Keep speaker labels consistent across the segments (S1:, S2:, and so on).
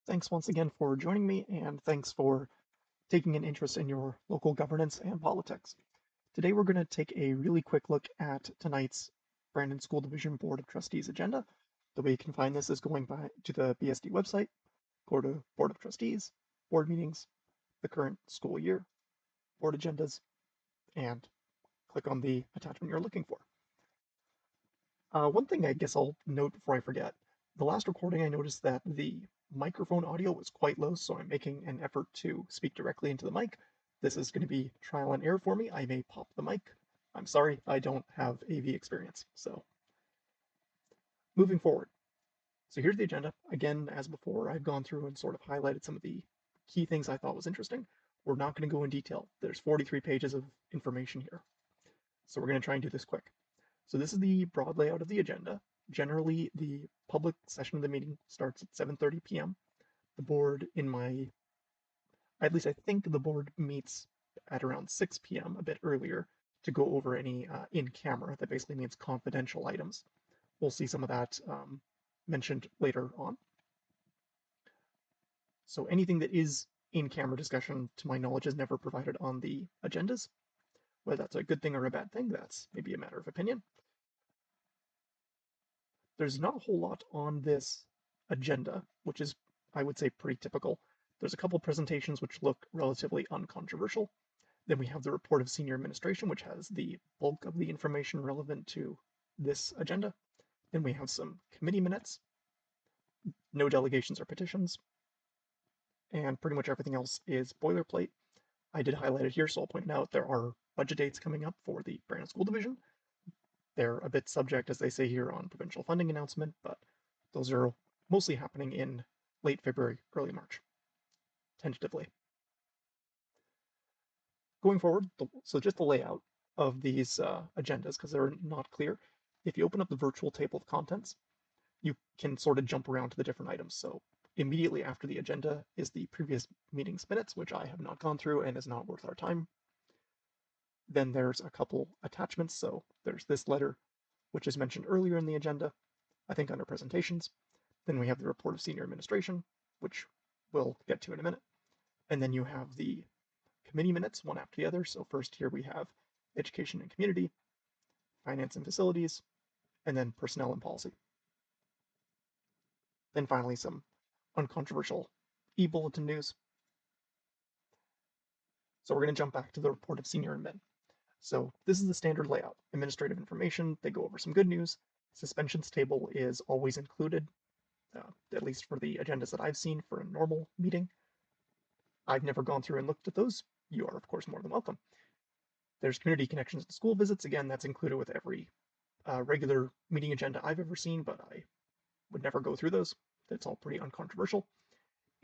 S1: Thanks once again for joining me, and thanks for taking an interest in your local governance and politics. Today we're going to take a really quick look at tonight's Brandon School Division Board of Trustees agenda. The way you can find this is going by to the BSD website, go to Board of Trustees, board meetings, the current school year, board agendas, and click on the attachment you're looking for. One thing I guess I'll note before I forget, the last recording I noticed that the microphone audio was quite low, so I'm making an effort to speak directly into the mic. This is going to be trial and error for me. I may pop the mic. I'm sorry, I don't have AV experience. So moving forward. So here's the agenda. Again, as before, I've gone through and sort of highlighted some of the key things I thought was interesting. We're not going to go in detail. There's 43 pages of information here. So we're going to try and do this quick. So this is the broad layout of the agenda. Generally, the public session of the meeting starts at 7:30 p.m. The board at least I think the board meets at around 6 p.m., a bit earlier, to go over any in-camera, that basically means confidential items. We'll see some of that mentioned later on. So anything that is in-camera discussion, to my knowledge, is never provided on the agendas. Whether that's a good thing or a bad thing, that's maybe a matter of opinion. There's not a whole lot on this agenda, which is, I would say, pretty typical. There's a couple presentations which look relatively uncontroversial. Then we have the report of senior administration, which has the bulk of the information relevant to this agenda. Then we have some committee minutes, no delegations or petitions, and pretty much everything else is boilerplate. I did highlight it here, so I'll point out there are budget dates coming up for the Brandon School Division. They're a bit subject, as they say here, on provincial funding announcement, but those are mostly happening in late February, early March, tentatively. Going forward, so just the layout of these agendas, because they're not clear. If you open up the virtual table of contents, you can sort of jump around to the different items. So immediately after the agenda is the previous meeting's minutes, which I have not gone through and is not worth our time. Then there's a couple attachments. So there's this letter, which is mentioned earlier in the agenda, I think under presentations. Then we have the report of senior administration, which we'll get to in a minute. And then you have the committee minutes, one after the other. So first here we have education and community, finance and facilities, and then personnel and policy. Then finally some uncontroversial e-bulletin news. So we're going to jump back to the report of senior admin. So this is the standard layout. Administrative information, they go over some good news. Suspensions table is always included, at least for the agendas that I've seen for a normal meeting. I've never gone through and looked at those. You are, of course, more than welcome. There's community connections and school visits. Again, that's included with every regular meeting agenda I've ever seen, but I would never go through those. That's all pretty uncontroversial.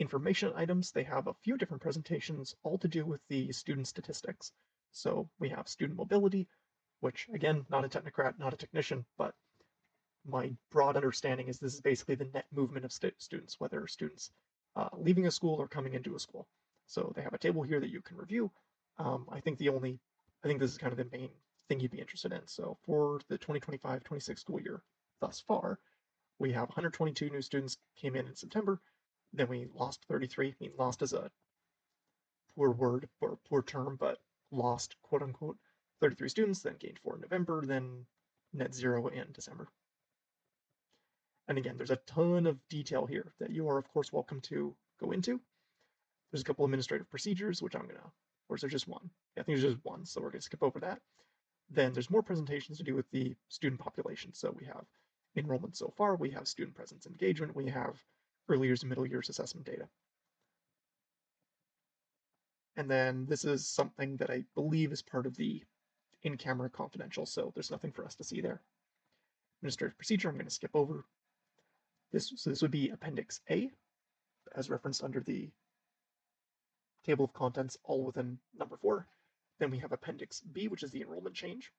S1: Information items, they have a few different presentations, all to do with the student statistics. So we have student mobility, which again, not a technocrat, not a technician, but my broad understanding is this is basically the net movement of students, whether students leaving a school or coming into a school. So they have a table here that you can review. I think this is kind of the main thing you'd be interested in. So for the 2025-26 school year thus far, we have 122 new students came in September. Then we lost 33. I mean, lost is a poor word or poor term, but lost, quote unquote, 33 students, then gained 4 in November, then net 0 in December. And again, there's a ton of detail here that you are, of course, welcome to go into. There's a couple administrative procedures, which I'm going to, or is there just one? Yeah, I think there's just one, so we're going to skip over that. Then there's more presentations to do with the student population. So we have enrollment so far, we have student presence engagement, we have early years and middle years assessment data. And then this is something that I believe is part of the in-camera confidential, so there's nothing for us to see there. Administrative procedure, I'm going to skip over. So this would be Appendix A, as referenced under the table of contents, all within number 4. Then we have Appendix B, which is the enrollment change.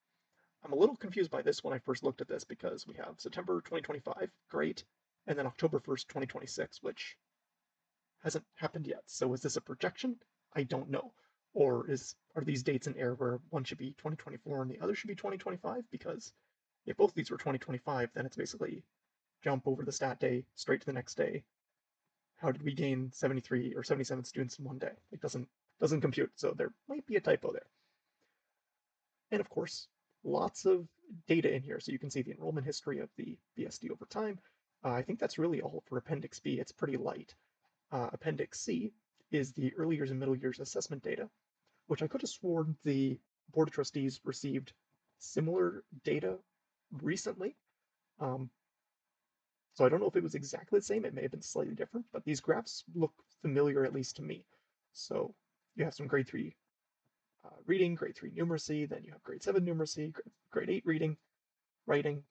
S1: I'm a little confused by this when I first looked at this because we have September 2025, great, and then October 1st, 2026, which hasn't happened yet. So is this a projection? I don't know. Or are these dates in error where one should be 2024 and the other should be 2025? Because if both these were 2025, then it's basically jump over the stat day, straight to the next day, how did we gain 73 or 77 students in one day? It doesn't compute, so there might be a typo there. And of course, lots of data in here, so you can see the enrollment history of the BSD over time. I think that's really all for Appendix B. It's pretty light. Appendix C is the early years and middle years assessment data, which I could have sworn the Board of Trustees received similar data recently. Um, so I don't know if it was exactly the same. It may have been slightly different, but these graphs look familiar, at least to me. So you have some grade 3 reading, grade 3 numeracy, then you have grade 7 numeracy, grade 8 reading, writing,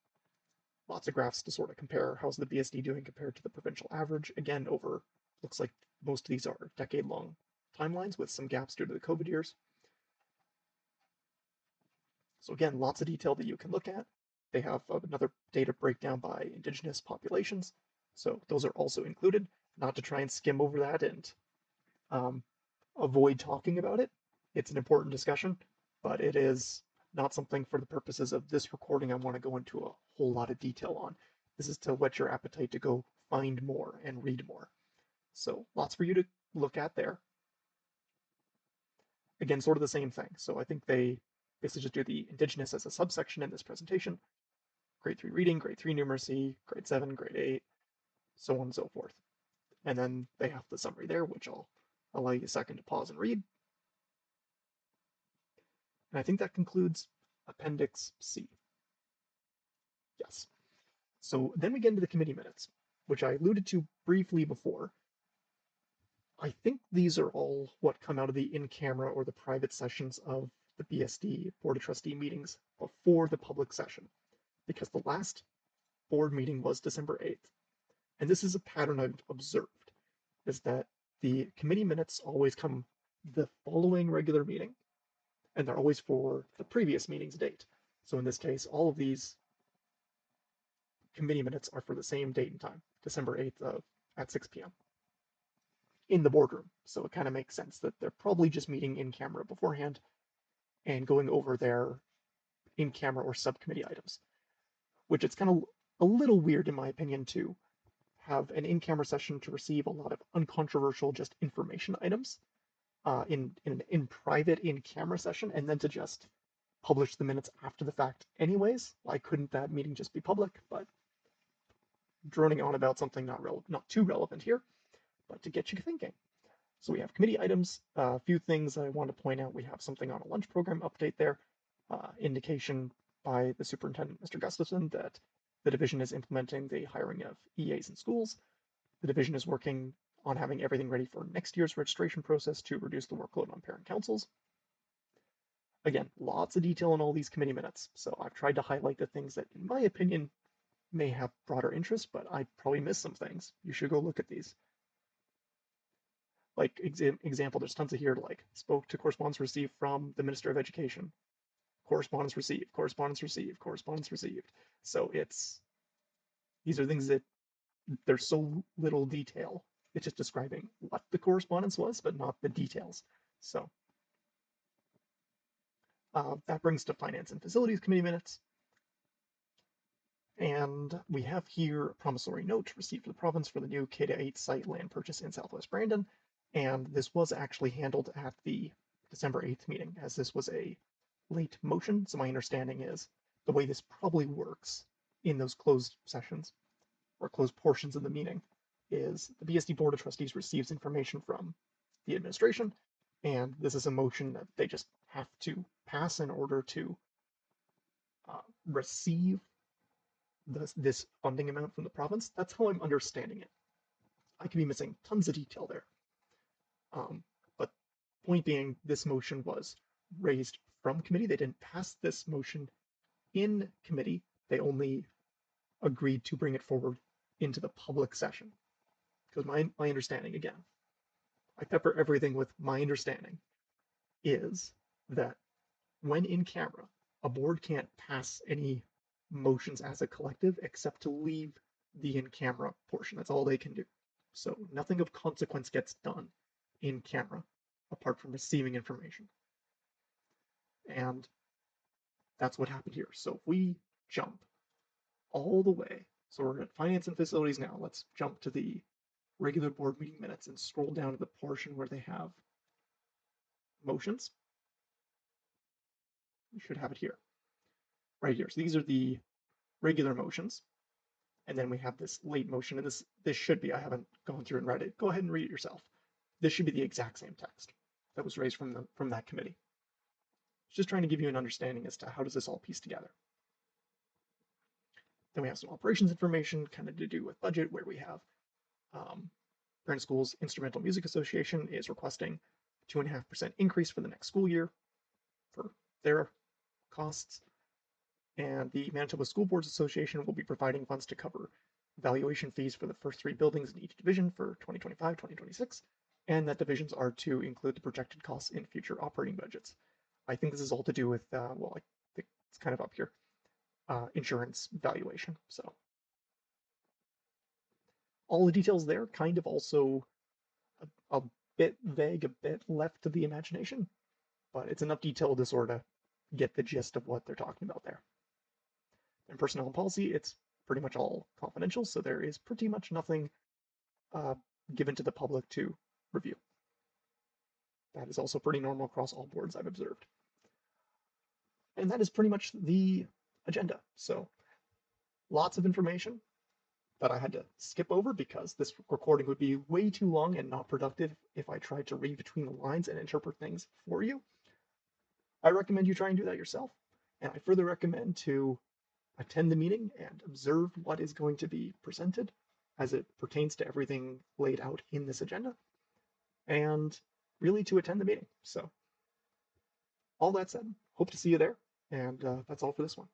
S1: lots of graphs to sort of compare how's the BSD doing compared to the provincial average. Again, over, looks like most of these are decade-long timelines with some gaps due to the COVID years. So again, lots of detail that you can look at. They have another data breakdown by Indigenous populations. So those are also included, not to try and skim over that and um, avoid talking about it. It's an important discussion, but it is not something for the purposes of this recording I want to go into a whole lot of detail on. This is to whet your appetite to go find more and read more. So lots for you to look at there. Again, sort of the same thing. So I think they basically just do the Indigenous as a subsection in this presentation. Grade 3 reading, grade 3 numeracy, grade 7, grade 8, so on and so forth. And then they have the summary there, which I'll allow you a second to pause and read. And I think that concludes Appendix C. Yes. So then we get into the committee minutes, which I alluded to briefly before. I think these are all what come out of the in-camera or the private sessions of the BSD Board of Trustee meetings before the public session, because the last board meeting was December 8th. And this is a pattern I've observed, is that the committee minutes always come the following regular meeting, and they're always for the previous meeting's date. So in this case, all of these committee minutes are for the same date and time, December 8th at 6 p.m. in the boardroom. So it kind of makes sense that they're probably just meeting in camera beforehand and going over their in camera or subcommittee items, which it's kind of a little weird, in my opinion, to have an in camera session to receive a lot of uncontroversial, just information items in private in camera session, and then to just publish the minutes after the fact anyways. Why couldn't that meeting just be public? But droning on about something not too relevant here, but to get you thinking. So we have committee items. A few things I want to point out. We have something on a lunch program update there. Indication by the superintendent, Mr. Gustafson, that the division is implementing the hiring of EAs in schools. The division is working on having everything ready for next year's registration process to reduce the workload on parent councils. Again, lots of detail in all these committee minutes, so I've tried to highlight the things that, in my opinion, may have broader interest, but I probably missed some things. You should go look at these. Like, example, there's tons of here, like, spoke to correspondence received from the Minister of Education. Correspondence received, correspondence received, correspondence received. So these are things that there's so little detail. It's just describing what the correspondence was, but not the details. So that brings to Finance and Facilities Committee minutes. And we have here a promissory note received from the province for the new K-8 site land purchase in Southwest Brandon. And this was actually handled at the December 8th meeting, as this was a late motion. So my understanding is the way this probably works in those closed sessions or closed portions of the meeting is the BSD Board of Trustees receives information from the administration, and this is a motion that they just have to pass in order to receive this funding amount from the province. That's how I'm understanding it. I could be missing tons of detail there. But point being, this motion was raised from committee. They didn't pass this motion in committee. They only agreed to bring it forward into the public session. Because my understanding, again, I pepper everything with my understanding, is that when in camera, a board can't pass any motions as a collective except to leave the in camera portion. That's all they can do. So nothing of consequence gets done in camera apart from receiving information. And that's what happened here. So if we jump all the way, so we're at finance and facilities now, let's jump to the regular board meeting minutes and scroll down to the portion where they have motions. You should have it here, right here. So these are the regular motions. And then we have this late motion, and this should be, I haven't gone through and read it. Go ahead and read it yourself. This should be the exact same text that was raised from that committee. Just trying to give you an understanding as to how does this all piece together. Then we have some operations information kind of to do with budget, where we have Parent Schools Instrumental Music Association is requesting 2.5% increase for the next school year for their costs. And the Manitoba School Boards Association will be providing funds to cover valuation fees for the first 3 buildings in each division for 2025-2026, and that divisions are to include the projected costs in future operating budgets. I think this is all to do with, well, I think it's kind of up here, insurance valuation. So all the details there, kind of also a bit vague, a bit left to the imagination, but it's enough detail to sort of get the gist of what they're talking about there. In personnel and policy, it's pretty much all confidential, so there is pretty much nothing given to the public to review. That is also pretty normal across all boards I've observed. And that is pretty much the agenda. So lots of information that I had to skip over because this recording would be way too long and not productive if I tried to read between the lines and interpret things for you. I recommend you try and do that yourself. And I further recommend to attend the meeting and observe what is going to be presented as it pertains to everything laid out in this agenda, and really to attend the meeting. So all that said, hope to see you there, and that's all for this one.